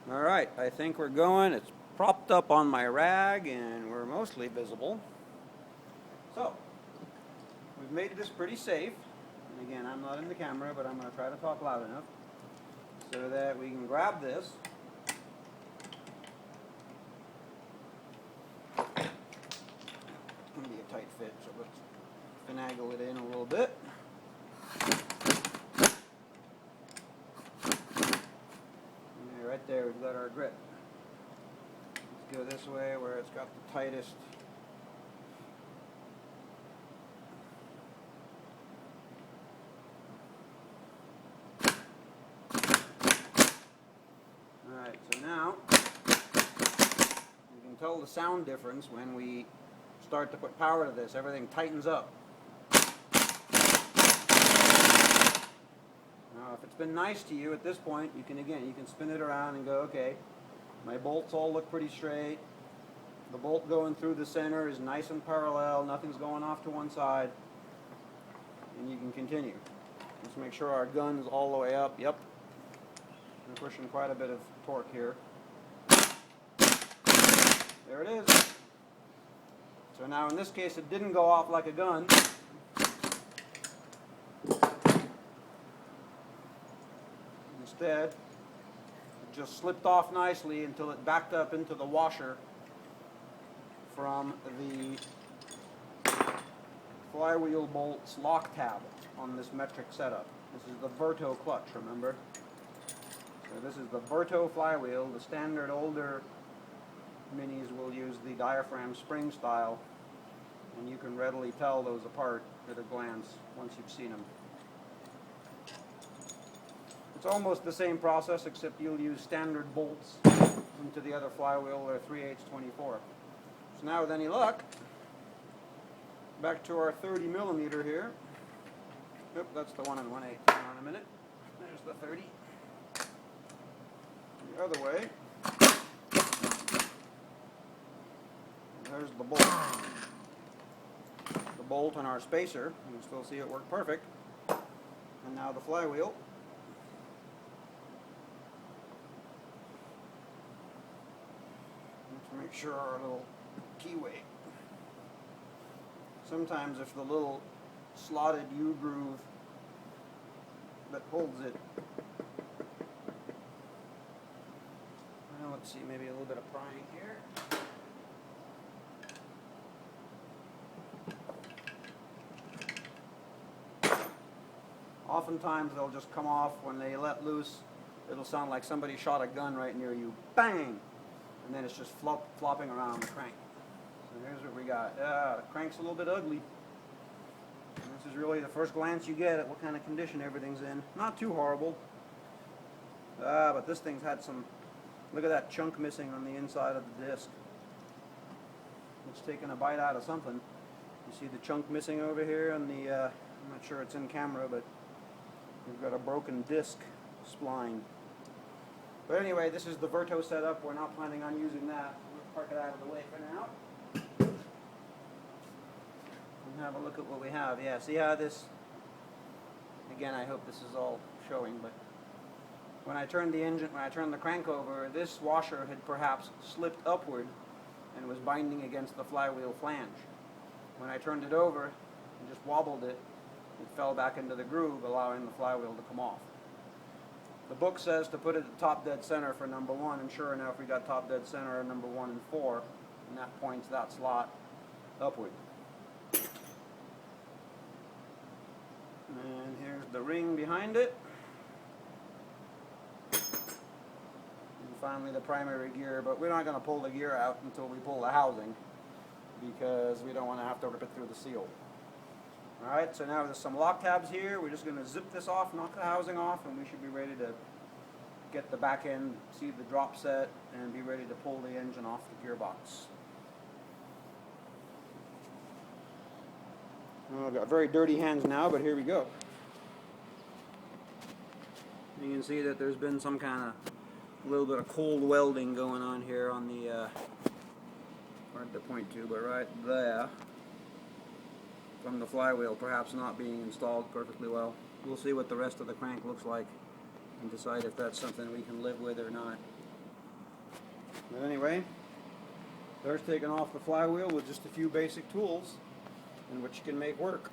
Alright, I think we're going. It's propped up on my rag and we're mostly visible. So, we've made this pretty safe. And again, I'm not in the camera, but I'm going to try to talk loud enough so that we can grab this. It's going to be a tight fit, so let's finagle it in a little bit. Right there, we've got our grip. Let's go this way where it's got the tightest. Alright, so now you can tell the sound difference when we start to put power to this. Everything tightens up. Now, if it's been nice to you at this point, you can spin it around and go, okay, my bolts all look pretty straight. The bolt going through the center is nice and parallel. Nothing's going off to one side. And you can continue. Let's make sure our gun is all the way up. Yep. We're pushing quite a bit of torque here. There it is. So now in this case, it didn't go off like a gun. Instead, it just slipped off nicely until it backed up into the washer from the flywheel bolt's lock tab on this metric setup. This is the Verto clutch, remember? So this is the Verto Flywheel. The standard older minis will use the diaphragm spring style, and you can readily tell those apart at a glance once you've seen them. It's almost the same process, except you'll use standard bolts into the other flywheel. They're 3/8 24. So now with any luck, back to our 30mm here. Oop, that's the 1 1/8. Hang on a minute. There's the 30. The other way. And there's the bolt. The bolt and our spacer. You can still see it work perfect. And now the flywheel. Let's make sure our little keyway. Sometimes if the little slotted U-groove that holds it, well, let's see, maybe a little bit of prying here. Oftentimes they'll just come off when they let loose. It'll sound like somebody shot a gun right near you. Bang! And then it's just flopping around on the crank. So here's what we got. The crank's a little bit ugly. And this is really the first glance you get at what kind of condition everything's in. Not too horrible. But this thing's had some, look at that chunk missing on the inside of the disc. It's taken a bite out of something. You see the chunk missing over here on the, I'm not sure it's in camera, but we've got a broken disc spline. But anyway, this is the Verto setup. We're not planning on using that. We'll park it out of the way for now. And have a look at what we have. Yeah, see how this, again, I hope this is all showing, but when I turned the crank over, this washer had perhaps slipped upward and was binding against the flywheel flange. When I turned it over and just wobbled it, it fell back into the groove, allowing the flywheel to come off. The book says to put it at top dead center for number 1, and sure enough, we got top dead center at number 1 and 4, and that points that slot upward. And here's the ring behind it. And finally the primary gear, but we're not going to pull the gear out until we pull the housing, because we don't want to have to rip it through the seal. Alright, so now there's some lock tabs here. We're just going to zip this off, knock the housing off, and we should be ready to get the back end, see the drop set, and be ready to pull the engine off the gearbox. I've got very dirty hands now, but here we go. You can see that there's been some kind of little bit of cold welding going on here on the, hard to point to, but right there. From the flywheel perhaps not being installed perfectly well. We'll see what the rest of the crank looks like and decide if that's something we can live with or not. But anyway, there's taking off the flywheel with just a few basic tools, and which you can make work.